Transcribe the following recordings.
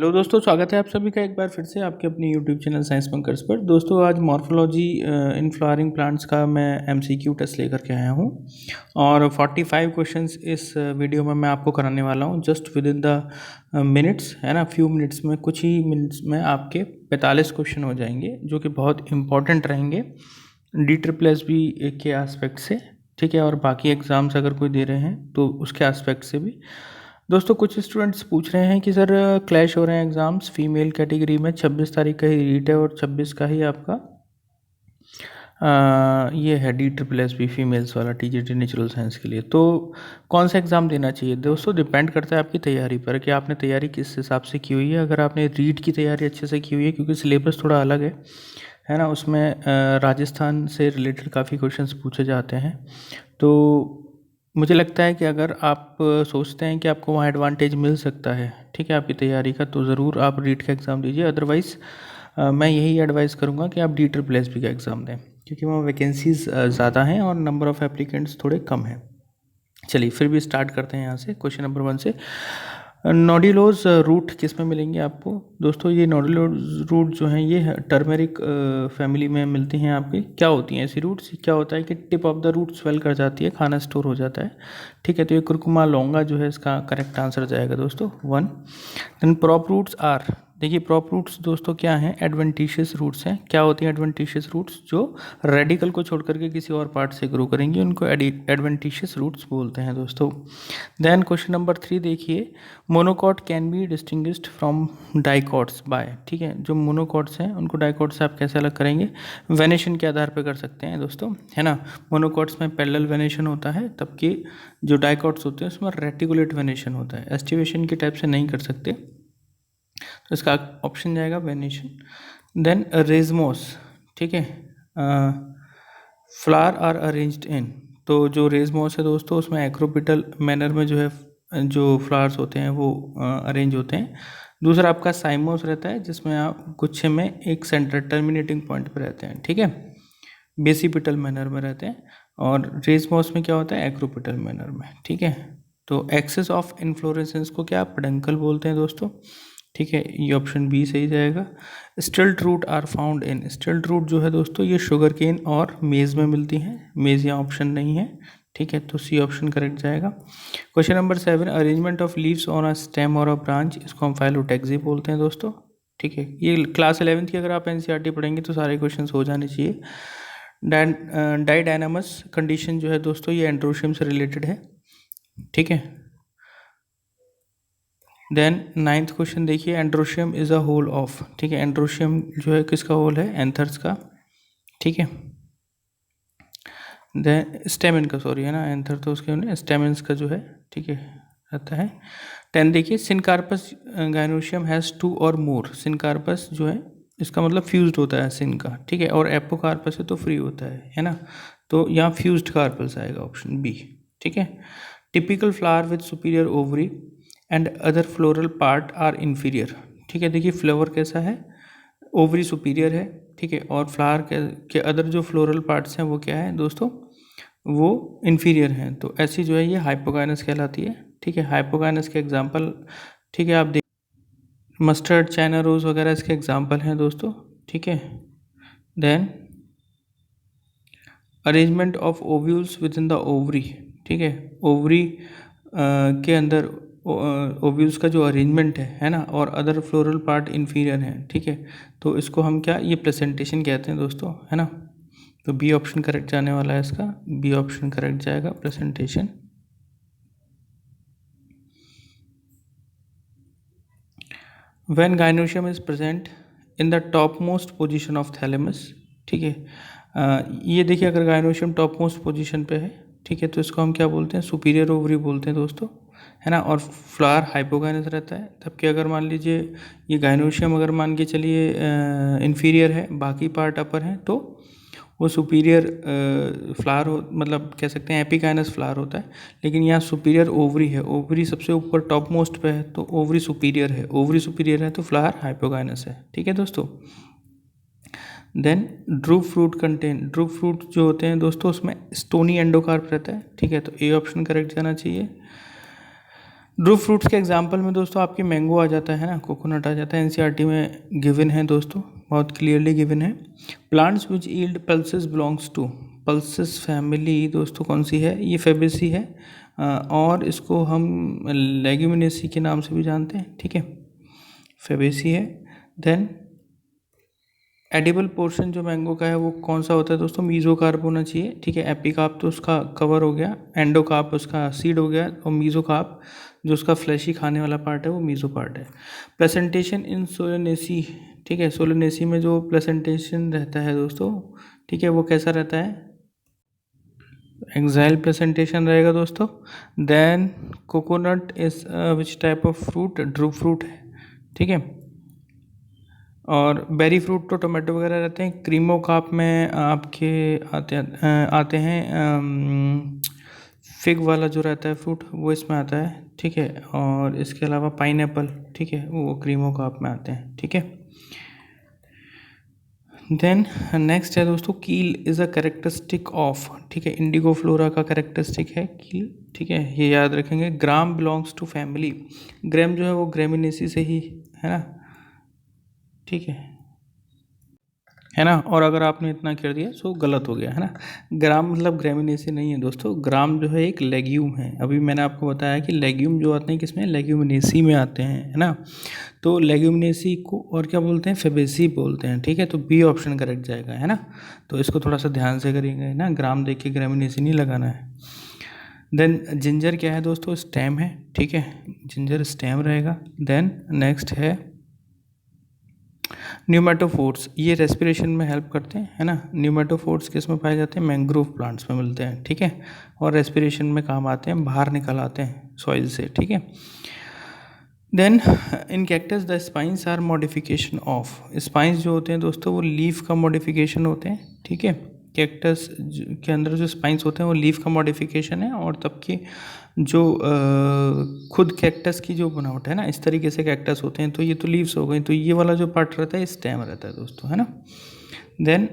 Hello दोस्तों, स्वागत है आप सभी का एक बार फिर से आपके अपने यूट्यूब चैनल साइंस बंकर्स पर। दोस्तों आज मॉर्फोलॉजी इन फ्लावरिंग प्लांट्स का मैं एमसीक्यू टेस्ट लेकर के आया हूँ और 45 क्वेश्चंस इस वीडियो में मैं आपको कराने वाला हूँ just with in the minutes, है ना। फ्यू मिनट्स में, कुछ ही मिनट्स में आपके 45 क्वेश्चन हो जाएंगे जो कि बहुत इंपॉर्टेंट रहेंगे DSSB के एस्पेक्ट से, ठीक है। और बाकी एग्ज़ाम्स अगर कोई दे रहे हैं तो उसके एस्पेक्ट से भी। दोस्तों कुछ स्टूडेंट्स पूछ रहे हैं कि सर क्लैश हो रहे हैं एग्ज़ाम्स फीमेल कैटेगरी में, 26 तारीख का ही रीट है और 26 का ही आपका ये है DSSB फीमेल्स वाला TGT नेचुरल साइंस के लिए। तो कौन सा एग्ज़ाम देना चाहिए दोस्तों, डिपेंड करता है आपकी तैयारी पर कि आपने तैयारी किस हिसाब से की हुई है। अगर आपने रीट की तैयारी अच्छे से की हुई है, क्योंकि सिलेबस थोड़ा अलग है ना, उसमें राजस्थान से रिलेटेड काफ़ी क्वेश्चंस पूछे जाते हैं। तो मुझे लगता है कि अगर आप सोचते हैं कि आपको वहाँ एडवांटेज मिल सकता है, ठीक है, आपकी तैयारी का, तो ज़रूर आप रीट का एग्ज़ाम दीजिए। अदरवाइज़ मैं यही एडवाइस करूँगा कि आप DSSB का एग्ज़ाम दें, क्योंकि वहाँ वैकेंसीज़ ज़्यादा हैं और नंबर ऑफ़ एप्लीकेंट्स थोड़े कम हैं। चलिए फिर भी स्टार्ट करते हैं यहाँ से क्वेश्चन नंबर 1 से। नोडुलोज रूट किस में मिलेंगे आपको दोस्तों? ये नोडुलोज रूट जो हैं ये टर्मेरिक फैमिली में मिलती हैं आपके। क्या होती हैं ऐसी रूट्स? क्या होता है कि tip of the root swell कर जाती है, खाना स्टोर हो जाता है, ठीक है। तो ये कुरकुमा लौंगा जो है इसका करेक्ट आंसर जाएगा दोस्तों 1। देन प्रॉप रूट्स आर, देखिए प्रॉप रूट्स दोस्तों क्या हैं? एडवेंटिशियस रूट्स हैं। क्या होती हैं एडवेंटिशियस रूट्स? जो रेडिकल को छोड़ करके किसी और पार्ट से ग्रो करेंगी, उनको एडवेंटिशियस रूट्स बोलते हैं दोस्तों। देन क्वेश्चन नंबर 3 देखिए, monocot can be distinguished from dicots by, ठीक है। जो मोनोकॉट्स हैं उनको डाइकॉट से आप कैसे अलग करेंगे? वेनेशन के आधार पर कर सकते हैं दोस्तों, है ना। मोनोकॉट्स में पैरेलल वेनेशन होता है, तबकि जो डाइकॉट्स होते हैं उसमें रेटिकुलेट वेनेशन होता है। एस्टिवेशन के टाइप से नहीं कर सकते, तो इसका ऑप्शन जाएगा वेनेशन। देन रेजमोस, ठीक है, फ्लावर आर अरेंज्ड इन, तो जो रेजमोस है दोस्तों उसमें एक्रोपिटल मैनर में जो है जो फ्लावर्स होते हैं वो अरेंज होते हैं। दूसरा आपका साइमोस रहता है जिसमें आप गुच्छे में एक सेंटर टर्मिनेटिंग पॉइंट पर रहते हैं, ठीक है, बेसिपिटल मैनर में रहते हैं। और रेजमोस में क्या होता है? एक्रोपिटल मैनर में, ठीक है। तो एक्सेस ऑफ इन्फ्लोरेसेंस को क्या पेडंकल बोलते हैं दोस्तों, ठीक है। ये ऑप्शन बी सही जाएगा। स्टिल्ट रूट आर फाउंड इन, स्टिल्ट रूट जो है दोस्तों ये शुगर केन और मेज़ में मिलती हैं। मेज़ यहाँ ऑप्शन नहीं है, ठीक है, तो सी ऑप्शन करेक्ट जाएगा। Question number 7, arrangement of leaves on a stem और अ ब्रांच, इसको हम फाइलोटैक्सी बोलते हैं दोस्तों, ठीक है। ये क्लास 11th की अगर आप NCERT पढ़ेंगे तो सारे क्वेश्चन हो जाने चाहिए। डाइडायनामस कंडीशन जो है दोस्तों ये एंड्रोशियम से रिलेटेड है, ठीक है। देन 9th क्वेश्चन देखिए, androecium is a whorl of, ठीक है। एंड्रोशियम जो है किसका होल है? एंथर्स का, ठीक है। देन स्टेमिन का, सॉरी, है ना, एंथर तो उसके होने, स्टेमिन्स का जो है, ठीक है, रहता है। 10 देखिए, सिनकार्पस गायनोशियम हैज़ 2 और मोर, सिनकार्पस जो है इसका मतलब फ्यूज्ड होता है सिन का, ठीक है, और एपोकार्पस है तो फ्री होता है ना। तो यहाँ फ्यूज्ड कार्पल्स आएगा ऑप्शन बी, ठीक है। Typical flower with superior ovary and other floral part are inferior, ठीक है। देखिए फ्लावर कैसा है? ओवरी सुपीरियर है, ठीक है, और फ्लावर के अदर जो फ्लोरल पार्ट्स हैं वो क्या है दोस्तों? वो इन्फीरियर हैं। तो ऐसी जो है ये हाइपोगाइनस कहलाती है, ठीक है। हाइपोगाइनस के एग्जांपल, ठीक है, आप देख, मस्टर्ड, चाइना रोज़ वगैरह इसके एग्जांपल हैं दोस्तों, ठीक है। Then arrangement of ovules within the ovary, ठीक है, ओवरी के अंदर ओव्यूल्स का जो अरेंजमेंट है ना, और अदर फ्लोरल पार्ट इन्फीरियर है, ठीक है। तो इसको हम क्या, ये प्रेजेंटेशन कहते हैं दोस्तों, है ना। तो बी ऑप्शन करेक्ट जाने वाला है इसका, बी ऑप्शन करेक्ट जाएगा, presentation. When gynoecium is present in the top most position of thalamus, ठीक है। ये देखिए अगर गाइनोशियम टॉप मोस्ट पोजिशन पे है, ठीक है, तो इसको हम क्या बोलते हैं? सुपीरियर ओवरी बोलते हैं दोस्तों, है ना। और फ्लावर हाइपोगाइनस रहता है, तब कि अगर मान लीजिए ये गाइनोशियम अगर मान के चलिए इन्फीरियर है, बाकी पार्ट अपर है, तो वो सुपीरियर फ्लावर हो, मतलब कह सकते हैं एपिगाइनस फ्लावर होता है। लेकिन यहाँ सुपीरियर ओवरी है, ओवरी सबसे ऊपर टॉप मोस्ट पे है, तो ओवरी सुपीरियर है, ओवरी सुपीरियर है तो फ्लावर हाइपोगाइनस है, ठीक है दोस्तों। Then drupe fruit contain, drupe fruit जो होते हैं दोस्तों उसमें स्टोनी एंडोकार्प रहता है, ठीक है, तो ए ऑप्शन करेक्ट जाना चाहिए। ड्रू फ्रूट्स के एग्जांपल में दोस्तों आपकी मैंगो आ जाता है ना, कोकोनट आ जाता है, एनसीईआरटी में गिवन है दोस्तों, बहुत क्लियरली गिवन है। Plants which yield pulses belongs to, pulses family दोस्तों कौन सी है, ये फेबेसी है, और इसको हम लेग्यूमिनेसी के नाम से भी जानते हैं, ठीक है, फेबेसी है। देन एडिबल पोर्शन जो मैंगो का है वो कौन सा होता है दोस्तों, मीजोकार्प होना चाहिए, ठीक है। एपिकार्प तो उसका कवर हो गया, एंडोकार्प उसका सीड हो गया, और मीजोकार्प जो उसका फ्लैशी खाने वाला पार्ट है वो मीजो पार्ट है। प्रेजेंटेशन इन सोलेनेसी, ठीक है, सोलेनेसी में जो प्रेजेंटेशन रहता है दोस्तों, ठीक है, वो कैसा रहता है, एक्साइल प्रेजेंटेशन रहेगा दोस्तों। Then coconut is which type of fruit, drupe fruit है, ठीक है। और बेरी फ्रूट तो टोमेटो वगैरह रहते हैं। क्रीमो काप में आपके आते हैं फिग वाला जो रहता है फ्रूट, वो इसमें आता है, ठीक है। और इसके अलावा पाइनएप्पल, ठीक है, वो क्रीमो काप में आते हैं, ठीक है। देन नेक्स्ट है दोस्तों, कील इज़ अ कैरेक्टरिस्टिक ऑफ, ठीक है, इंडिगो फ्लोरा का कैरेक्टरिस्टिक है कील, ठीक है, ये याद रखेंगे। ग्राम बिलोंग्स टू फैमिली, ग्राम जो है वो ग्रेमिनेसी से ही है ना, ठीक है ना। और अगर आपने इतना कर दिया तो गलत हो गया है ना। ग्राम मतलब ग्रेमिनेसी नहीं है दोस्तों, ग्राम जो है एक लेग्यूम है। अभी मैंने आपको बताया कि लेग्यूम जो आते हैं किसमें, लेग्यूमिनेसी में आते हैं, है ना। तो लेग्यूमिनेसी को और क्या बोलते हैं, फेबेसी बोलते हैं, ठीक है। तो बी ऑप्शन करेक्ट जाएगा, है ना। तो इसको थोड़ा सा ध्यान से करेंगे ना, ग्राम देख के ग्रेमिनेसी नहीं लगाना है। देन जिंजर क्या है दोस्तों, स्टेम है, ठीक है, जिंजर स्टेम रहेगा। देन नेक्स्ट है न्यूमेटोफोर्स, ये रेस्पिरेशन में हेल्प करते हैं, है ना। न्यूमेटोफोर्स किस में पाए जाते हैं, मैंग्रोव प्लांट्स में मिलते हैं, ठीक है, और रेस्पिरेशन में काम आते हैं, बाहर निकल आते हैं सॉइल से, ठीक है। Then in cactus the spines are modification of, spines जो होते हैं दोस्तों वो लीफ का मॉडिफिकेशन होते हैं, ठीक है। कैक्टस के अंदर जो स्पाइंस होते हैं वो लीफ का मॉडिफिकेशन है, और तब की जो खुद कैक्टस की जो बनावट है ना, इस तरीके से कैक्टस होते हैं। तो ये तो लीव्स हो गई, तो ये वाला जो पार्ट रहता है स्टेम रहता है दोस्तों, है ना। देन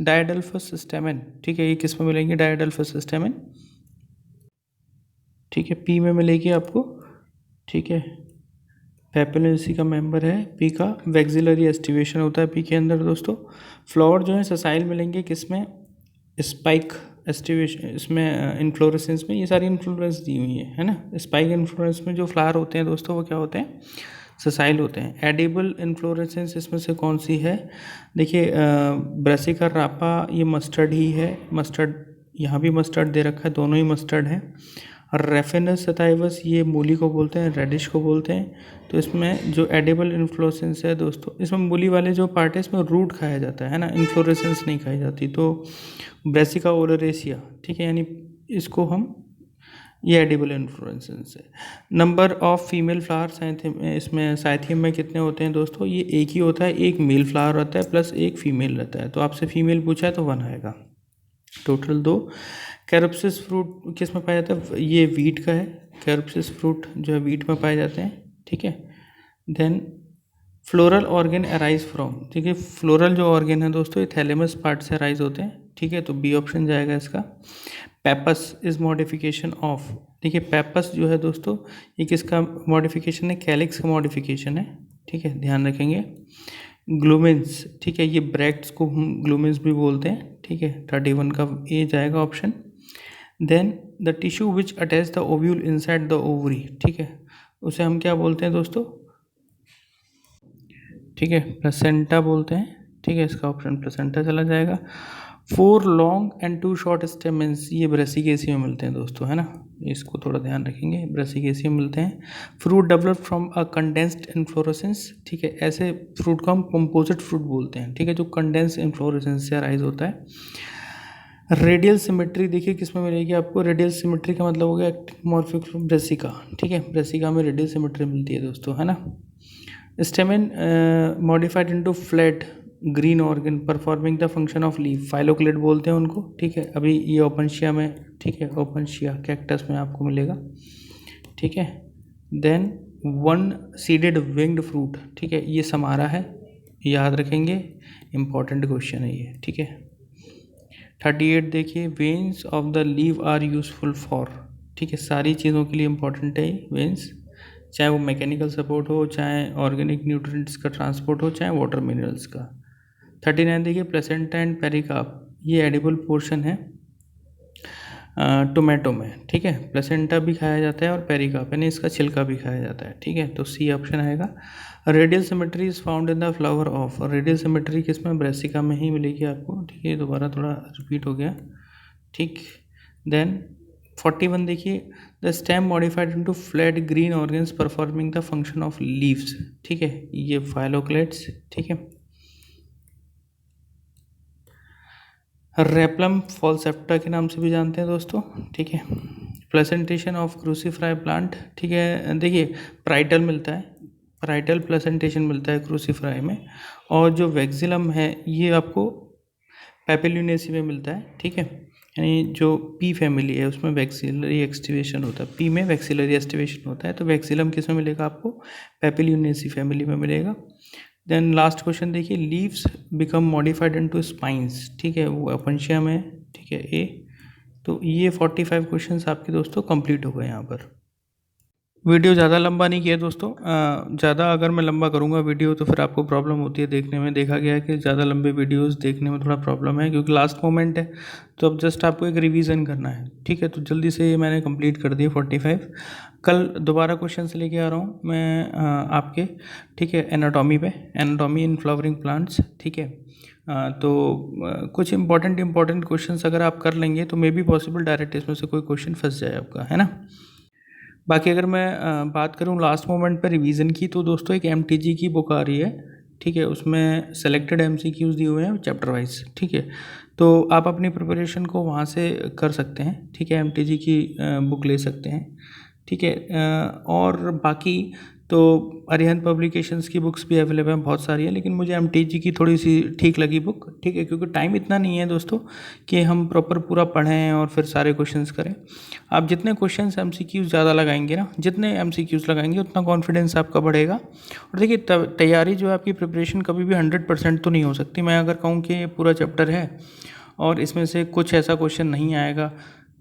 डायडल्फस स्टेमन, ठीक है, ये किस में मिलेंगे, डायडल्फस स्टेमन, ठीक है, पी में मिलेगी आपको, ठीक है। पेपिलेसी का मेंबर है पी का, वैक्सिलरी एस्टिवेशन होता है पी के अंदर दोस्तों। फ्लावर जो है ससाइल मिलेंगे किसमें, स्पाइक एस्टिवेशन, इसमें इन्फ्लोरेसेंस में, ये सारी इन्फ्लोरेंस दी हुई है ना। स्पाइक इन्फ्लोरेंस में जो फ्लावर होते हैं दोस्तों वो क्या होते हैं, ससाइल होते हैं। एडिबल इन्फ्लोरेसेंस इसमें से कौन सी है, देखिए ब्रासिका रापा, ये मस्टर्ड ही है, मस्टर्ड यहाँ भी मस्टर्ड दे रखा है, दोनों ही मस्टर्ड हैं। और रेफिनस सताइवस ये मूली को बोलते हैं, रेडिश को बोलते हैं। तो इसमें जो एडिबल इन्फ्लोरेसेंस है दोस्तों, इसमें मूली वाले जो पार्ट है इसमें रूट खाया जाता है ना, इन्फ्लोरेसेंस नहीं खाई जाती। तो ब्रेसिका ओलरेसिया, ठीक है, यानी इसको हम, ये एडिबल इन्फ्लोरेसेंस है। नंबर ऑफ फीमेल फ्लावर इसमें साइथियम में कितने होते हैं दोस्तों, ये एक ही होता है, एक मेल फ्लावर रहता है प्लस एक फीमेल रहता है। तो आपसे फीमेल पूछा है तो 1 आएगा, टोटल 2। कैरप्सिस फ्रूट किस में पाया जाता है, ये वीट का है, कैरप्सिस फ्रूट जो है वीट में पाए जाते हैं, ठीक है। Then floral organ arise from, ठीक है, फ्लोरल जो ऑर्गन है दोस्तों ये थैलेमस पार्ट से अराइज होते हैं, ठीक है। तो बी ऑप्शन जाएगा इसका। पेपस इज मॉडिफिकेशन ऑफ, देखिए पेपस जो है दोस्तों ये किसका मॉडिफिकेशन है, कैलिक्स का मॉडिफिकेशन है, ठीक है, ध्यान रखेंगे। ग्लूमेंस, ठीक है, ये ब्रैक्ट्स को हम ग्लूमेंस भी बोलते हैं, ठीक है। 31 का ए जाएगा option. Then the tissue which attach the ovule inside the ovary, ठीक है, उसे हम क्या बोलते हैं दोस्तों, ठीक है, प्लेसेंटा बोलते हैं, ठीक है, इसका ऑप्शन प्लेसेंटा चला जाएगा। 4 लॉन्ग एंड 2 शॉर्ट स्टेमेंस, ये ब्रेसिकेसी में मिलते हैं दोस्तों, है ना, इसको थोड़ा ध्यान रखेंगे, ब्रेसिकेसी में मिलते हैं। Fruit develop from a condensed inflorescence, ठीक है, ऐसे फ्रूट को हम कंपोजिट फ्रूट बोलते हैं, ठीक है, जो कंडेंस्ड इन्फ्लोरेसेंस से अराइज होता है। रेडियल सिमेट्री देखिए किस में मिलेगी आपको, रेडियल सिमेट्री का मतलब हो गया एक्टिमॉर्फिक ब्रेसिका, ठीक है, ब्रेसिका में रेडियल सिमेट्री मिलती है दोस्तों, है ना। Stamen modified into flat green organ performing the function of leaf, phylloclade बोलते हैं उनको, ठीक है। अभी ये ओपनशिया में, ठीक है, ओपनशिया कैक्टस में आपको मिलेगा, ठीक है। देन 1 सीडेड विंग्ड फ्रूट, ठीक है, ये समारा है, याद रखेंगे, इंपॉर्टेंट क्वेश्चन है ये, ठीक है। 38 देखिए, veins of the leave are useful for, ठीक है, सारी चीज़ों के लिए इम्पॉर्टेंट है ये वेंस, चाहे वो मैकेनिकल सपोर्ट हो, चाहे ऑर्गेनिक न्यूट्रिएंट्स का ट्रांसपोर्ट हो, चाहे वाटर मिनरल्स का। 39 देखिए, प्लेसेंटा एंड पेरिकार्प, ये एडिबल पोर्शन है टोमेटो में, ठीक है। प्लेसेंटा भी खाया जाता है और पेरिकार्प यानी इसका छिलका भी खाया जाता है, ठीक है। तो सी ऑप्शन आएगा। Radial symmetry is found in the flower of, radial symmetry किसमें, ब्रेसिका में ही मिलेगी आपको, ठीक है। दोबारा थोड़ा रिपीट हो गया, ठीक। देन 41 देखिए, the stem modified into flat green organs performing the function of leaves, ठीक है, ये फाइलोक्लेट्स, ठीक है। रेप्लम फॉलसेप्टा के नाम से भी जानते हैं दोस्तों, ठीक है। प्लेसेंटेशन ऑफ क्रूसीफ्राई प्लांट, ठीक है। देखिए, प्राइटल मिलता है, प्राइटल प्लेसेंटेशन मिलता है क्रूसीफ्राई में, और जो वैक्सिलम है ये आपको पेपिल्यूनेसी में मिलता है, ठीक है। यानी जो पी फैमिली है उसमें वैक्सिलरी एक्सटिवेशन होता है, पी में वैक्सिलरी एक्सटिवेशन होता है, तो वैक्सिलम किस में मिलेगा आपको, पेपिल्यूनेसी फैमिली में मिलेगा। देन लास्ट क्वेश्चन देखिए, leaves become modified into spines, ठीक है, वो अपंशिया में, ठीक है, ए। तो ये 45 क्वेश्चंस आपके दोस्तों कंप्लीट हो गए यहाँ पर। वीडियो ज़्यादा लंबा नहीं किया दोस्तों, ज़्यादा अगर मैं लंबा करूँगा वीडियो तो फिर आपको प्रॉब्लम होती है देखने में, देखा गया है कि ज़्यादा लंबे वीडियोस देखने में थोड़ा प्रॉब्लम है, क्योंकि लास्ट मोमेंट है, तो अब जस्ट आपको एक रिवीजन करना है, ठीक है। तो जल्दी से ये मैंने कंप्लीट कर दिया 45। कल दोबारा क्वेश्चन से लेके आ रहा हूँ मैं आपके, ठीक है, एनाटॉमी पे, एनाटॉमी इन फ्लावरिंग प्लांट्स, ठीक है। तो कुछ इंपॉर्टेंट क्वेश्चंस अगर आप कर लेंगे तो मे बी पॉसिबल डायरेक्ट इसमें से कोई क्वेश्चन फंस जाए आपका, है ना। बाकी अगर मैं बात करूँ लास्ट मोमेंट पर रिवीजन की, तो दोस्तों एक एमटीजी की बुक आ रही है, ठीक है, उसमें सेलेक्टेड एमसीक्यूज दिए हुए हैं चैप्टर वाइज, ठीक है। तो आप अपनी प्रिपरेशन को वहाँ से कर सकते हैं, ठीक है, एमटीजी की बुक ले सकते हैं, ठीक है। और बाकी तो अरिहंत पब्लिकेशंस की बुक्स भी अवेलेबल हैं, बहुत सारी है, लेकिन मुझे एमटीजी की थोड़ी सी ठीक लगी बुक, ठीक है, क्योंकि टाइम इतना नहीं है दोस्तों कि हम प्रॉपर पूरा पढ़ें और फिर सारे क्वेश्चंस करें। आप जितने क्वेश्चंस एमसीक्यूज ज़्यादा लगाएंगे ना, जितने एमसीक्यूज लगाएंगे उतना कॉन्फिडेंस आपका बढ़ेगा। और देखिए, तैयारी जो है आपकी प्रिपरेशन कभी भी 100% तो नहीं हो सकती। मैं अगर कहूँ कि पूरा चैप्टर है और इसमें से कुछ ऐसा क्वेश्चन नहीं आएगा,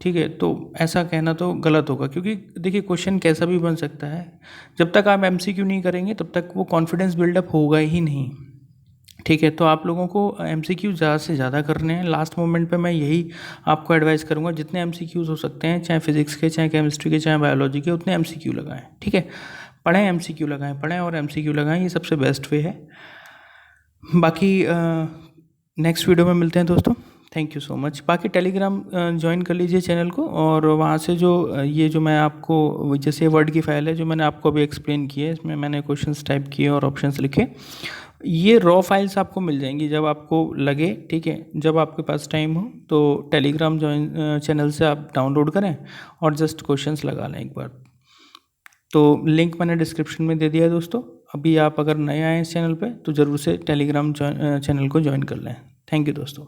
ठीक है, तो ऐसा कहना तो गलत होगा, क्योंकि देखिए क्वेश्चन कैसा भी बन सकता है, जब तक आप एमसीक्यू नहीं करेंगे तब तक वो कॉन्फिडेंस बिल्डअप होगा ही नहीं, ठीक है। तो आप लोगों को एमसीक्यू ज़्यादा से ज़्यादा करने हैं। लास्ट मोमेंट पे मैं यही आपको एडवाइस करूँगा, जितने एमसीक्यूज़ हो सकते हैं, चाहे फिजिक्स के, चाहे केमिस्ट्री के, चाहे बायोलॉजी के, उतने एमसीक्यू लगाएं, ठीक है। पढ़ें, एमसीक्यू लगाएं, पढ़ें और एमसीक्यू लगाएं, ये सबसे बेस्ट वे है। बाकी नेक्स्ट वीडियो में मिलते हैं दोस्तों, थैंक यू सो मच। बाकी टेलीग्राम ज्वाइन कर लीजिए चैनल को, और वहाँ से जो ये जो मैं आपको, जैसे वर्ड की फाइल है जो मैंने आपको अभी एक्सप्लेन की है, इसमें मैंने क्वेश्चंस टाइप किए और ऑप्शंस लिखे, ये रॉ फाइल्स आपको मिल जाएंगी जब आपको लगे, ठीक है, जब आपके पास टाइम हो तो टेलीग्राम ज्वाइन चैनल से आप डाउनलोड करें और जस्ट क्वेश्चंस लगा लें एक बार। तो लिंक मैंने डिस्क्रिप्शन में दे दिया है दोस्तों। अभी आप अगर नए आए इस चैनल पे तो ज़रूर से टेलीग्राम चैनल को ज्वाइन कर लें। थैंक यू दोस्तों।